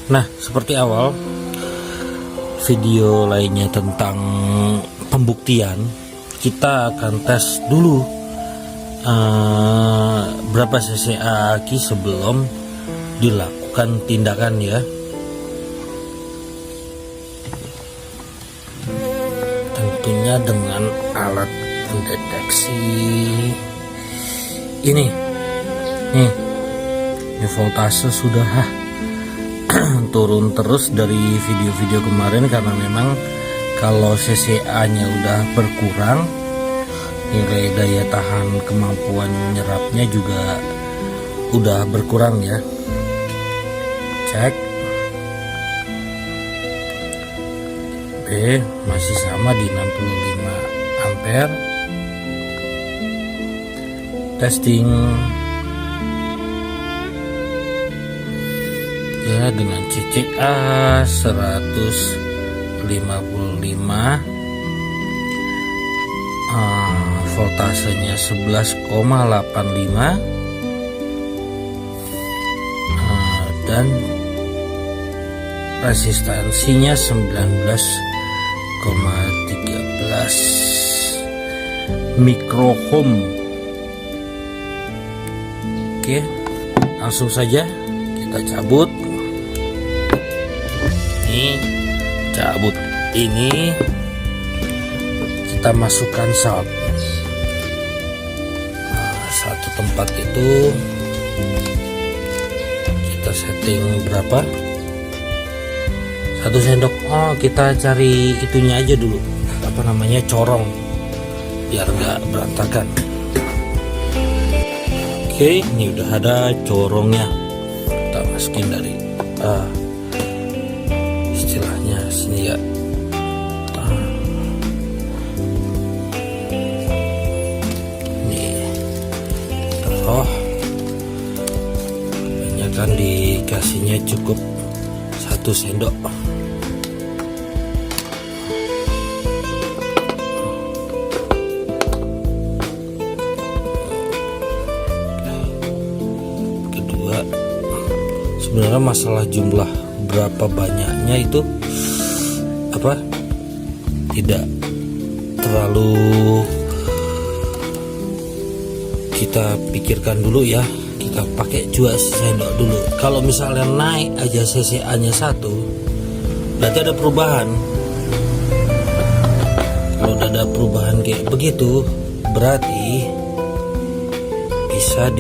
Nah, seperti awal video lainnya tentang pembuktian, kita akan tes dulu berapa cc aki sebelum dilakukan tindakan ya. Tentunya dengan alat pendeteksi ini. Nih, voltase sudah turun terus dari video-video kemarin, karena memang kalau CCA nya udah berkurang, nilai daya tahan kemampuan nyerapnya juga udah berkurang ya. Cek. Oke, masih sama di 65 ampere. Testing ya dengan CCA 155, voltasenya 11,85, dan resistansinya 19,13 mikrohom. Oke, langsung saja kita cabut. Cabut ini kita masukkan salt. Satu tempat itu kita setting berapa, 1 sendok. Kita cari itunya aja dulu, apa namanya, corong, biar nggak berantakan. Oke, ini udah ada corongnya. Kita masukin dari istilahnya sini ya. Nih, taruh. Ini kan dikasihnya cukup 1 sendok. Kedua, sebenarnya masalah jumlah berapa banyaknya itu tidak terlalu kita pikirkan dulu ya. Kita pakai 2 sendok dulu. Kalau misalnya naik aja CCA nya 1, berarti ada perubahan. Kalau ada perubahan kayak begitu, berarti bisa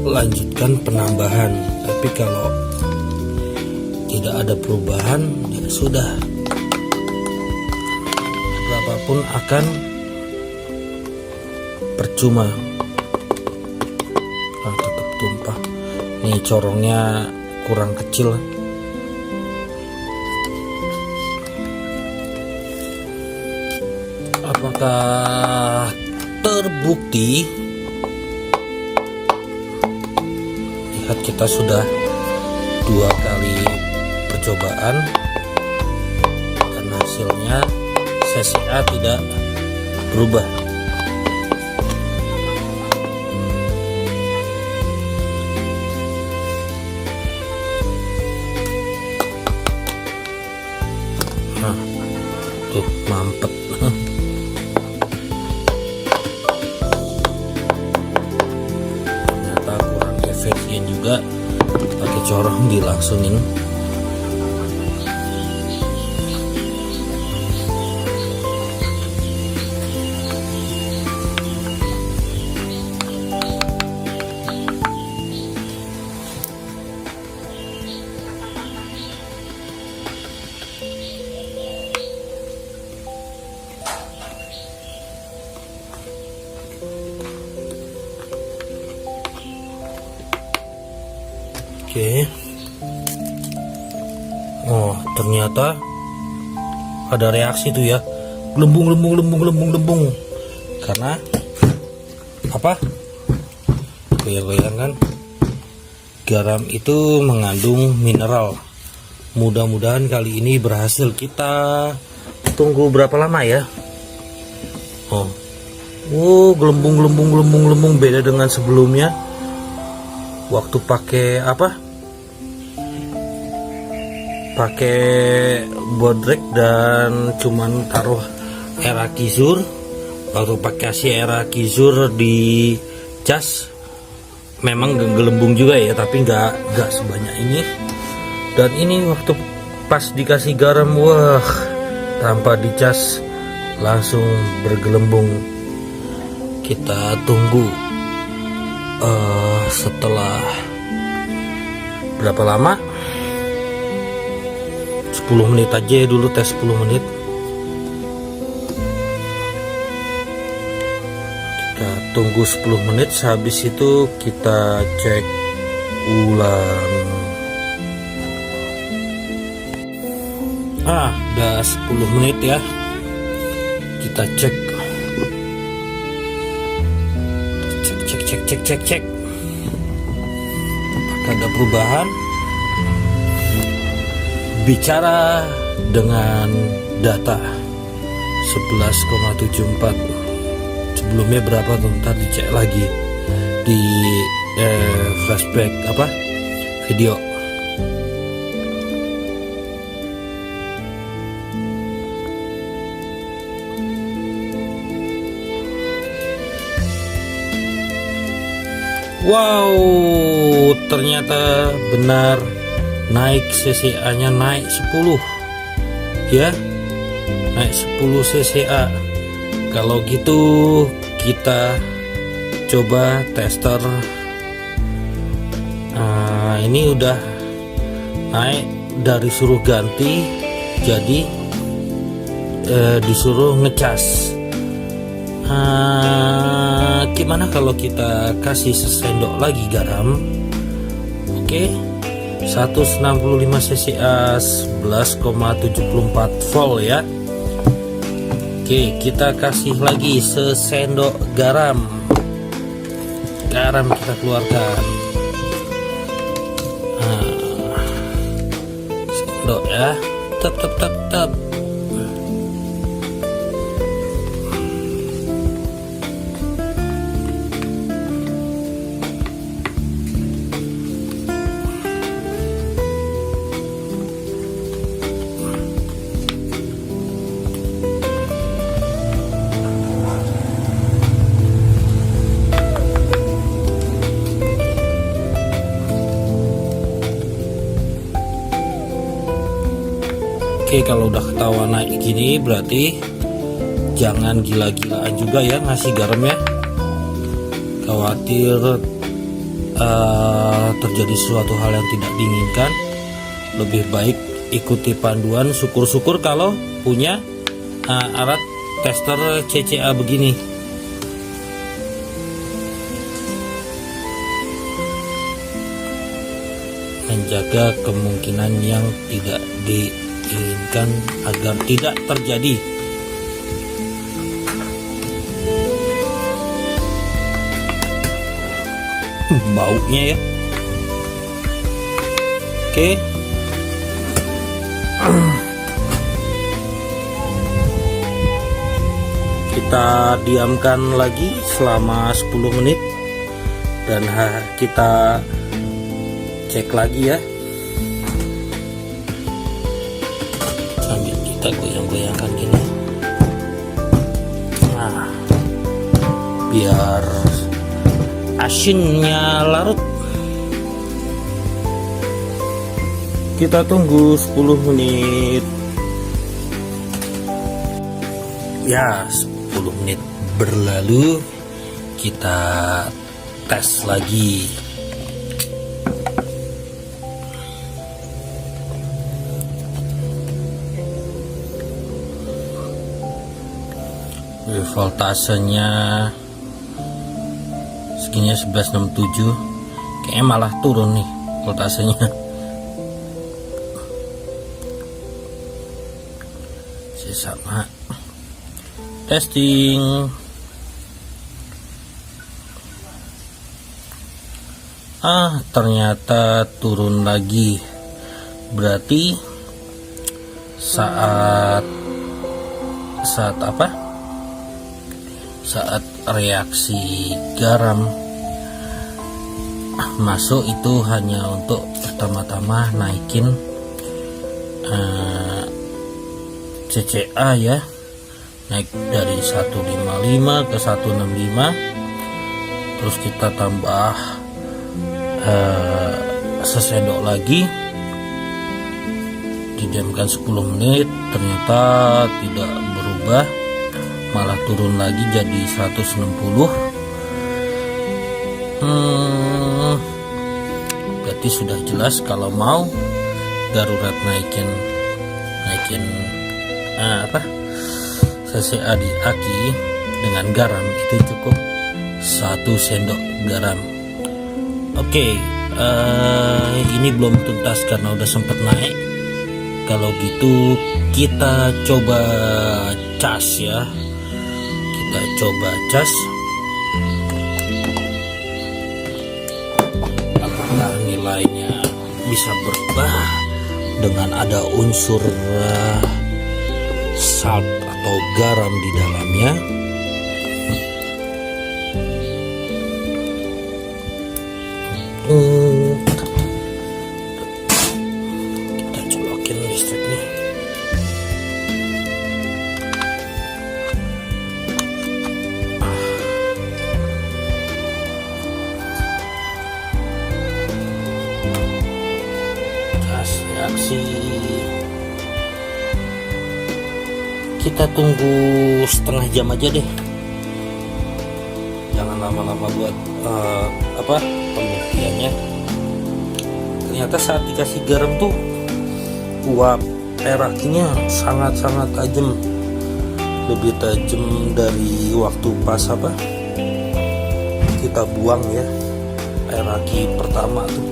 dilanjutkan penambahan. Tapi kalau tidak ada perubahan, ya sudah, berapapun akan percuma. Tetap tumpah. Nih, corongnya kurang kecil. Apakah terbukti? Lihat, kita sudah 2 kali percobaan dan hasilnya CCA tidak berubah. Tuh, mampet. Ternyata kurang efisien juga pakai corong dilangsungin. Oke. Oh, ternyata ada reaksi tuh ya. Gelembung. Karena apa? Goyang-goyang kan. Garam itu mengandung mineral. Mudah-mudahan kali ini berhasil. Kita tunggu berapa lama ya? Gelembung beda dengan sebelumnya. Waktu pakai apa? pakai bodrek dan cuman taruh era kizur, baru pakai kasih era kizur di cas. Memang gelembung juga ya, tapi nggak sebanyak ini. Dan ini waktu pas dikasih garam, wah, tanpa dicas langsung bergelembung. Kita tunggu setelah berapa lama, 10 menit aja dulu, tes 10 menit. Kita tunggu 10 menit, habis itu kita cek ulang. Udah 10 menit ya, kita cek apakah ada perubahan. Bicara dengan data 11,74, sebelumnya berapa tuh, ntar dicek lagi di flashback video. Wow, ternyata benar naik, CCA nya naik 10 ya, naik 10 CCA. Kalau gitu kita coba tester. Ini udah naik dari suruh ganti jadi disuruh ngecas. Gimana kalau kita kasih sesendok lagi garam? Oke, 165 CCA 11,74 volt ya. Oke, kita kasih lagi sesendok garam. Garam kita keluarkan. Sendok ya. Tep. Oke, kalau udah ketahuan naik gini berarti jangan gila-gilaan juga ya ngasih garamnya. Khawatir terjadi suatu hal yang tidak diinginkan. Lebih baik ikuti panduan. Syukur-syukur kalau punya alat tester CCA begini. Menjaga kemungkinan yang tidak diinginkan agar tidak terjadi. Baunya ya. Oke. Kita diamkan lagi selama 10 menit dan kita cek lagi ya. Sambil kita goyang-goyangkan gini. Nah, biar asinnya larut. Kita tunggu 10 menit. Ya, 10 menit berlalu, kita tes lagi. Voltasenya segini 1167, kayaknya malah turun nih voltasenya. Sama testing. Ternyata turun lagi. Berarti saat apa? Saat reaksi garam masuk itu hanya untuk pertama-tama naikin CCA ya, naik dari 155 ke 165. Terus kita tambah sesendok lagi, didiamkan 10 menit, ternyata tidak berubah, malah turun lagi jadi 160. Berarti sudah jelas kalau mau darurat naikin CCA di aki dengan garam itu cukup 1 sendok garam. Oke, ini belum tuntas karena udah sempet naik. Kalau gitu kita coba cas ya, kita coba cas. Apakah nilainya bisa berubah dengan ada unsur salt atau garam di dalamnya? Kita colokin listriknya. Gas reaksi. Kita tunggu setengah jam aja deh, jangan lama-lama buat pembuktiannya. Ternyata saat dikasih garam tuh uap erakinya sangat-sangat tajam, lebih tajam dari waktu pas kita buang ya, eraki pertama tuh.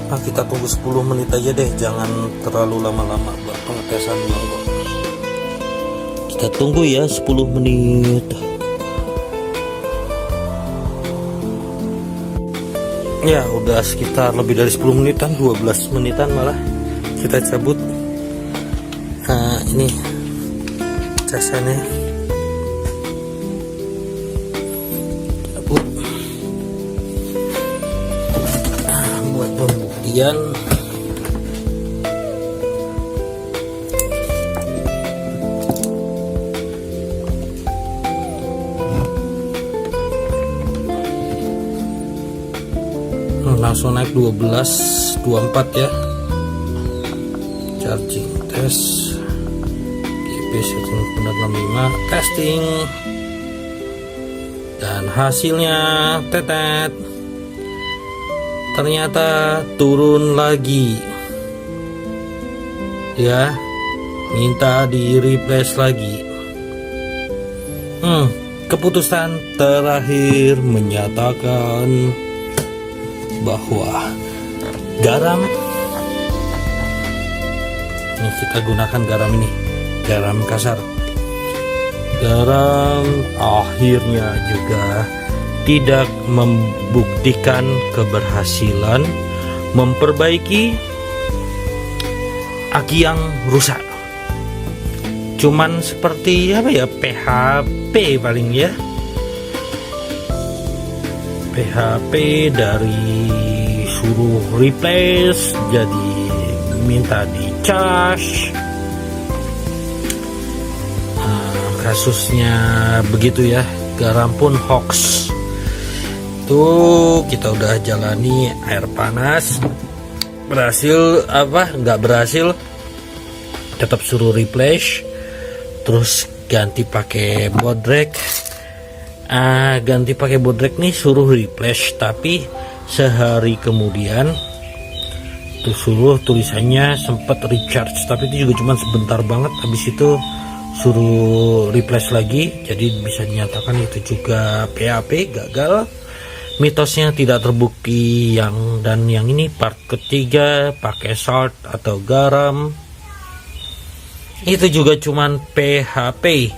Nah, kita tunggu 10 menit aja deh, jangan terlalu lama-lama buat pengetesan dulu. Kita tunggu ya 10 menit. Ya udah sekitar lebih dari 10 menitan, 12 menitan malah. Kita cabut. Nah, ini casannya. Cabut. Buat pembuktian. Langsung naik 12.24 ya. Charging test GP 1.65 testing, dan hasilnya tetet, ternyata turun lagi ya, minta di replace lagi. Keputusan terakhir menyatakan bahwa garam ini kita gunakan garam ini, garam kasar. Garam akhirnya juga tidak membuktikan keberhasilan memperbaiki aki yang rusak. Cuman seperti PHP paling ya, PHP dari suruh replace jadi minta di charge. Kasusnya begitu ya, garam pun hoax. Tuh kita udah jalani air panas, berhasil nggak berhasil, tetap suruh replace, terus ganti pakai bodrek. Ganti pakai bodrek nih suruh replace, tapi sehari kemudian tuh suruh tulisannya sempat recharge, tapi itu juga cuma sebentar banget, habis itu suruh replace lagi. Jadi bisa dinyatakan itu juga PHP gagal, mitosnya tidak terbukti. Dan yang ini part ketiga pakai salt atau garam, itu juga cuman PHP.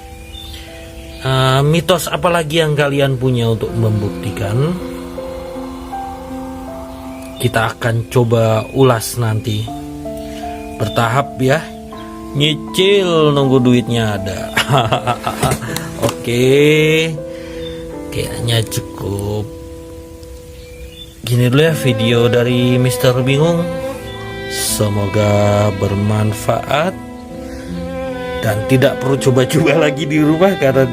Mitos apalagi yang kalian punya untuk membuktikan? Kita akan coba ulas nanti bertahap ya, nyicil nunggu duitnya ada. Oke, kayaknya cukup Gini dulu ya video dari Mister Bingung. Semoga bermanfaat dan tidak perlu coba-coba lagi di rumah karena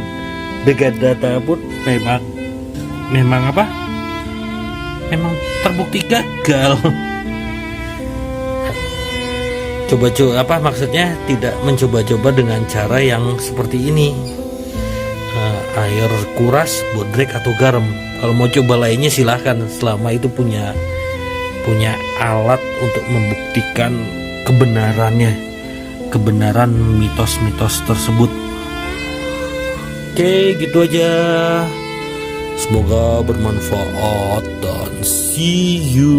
dengan data pun memang terbukti gagal. Coba-coba maksudnya tidak mencoba-coba dengan cara yang seperti ini. Air kuras, bodrek atau garam. Kalau mau coba lainnya silahkan, selama itu punya alat untuk membuktikan kebenaran mitos-mitos tersebut. Oke, gitu aja. Semoga bermanfaat dan see you.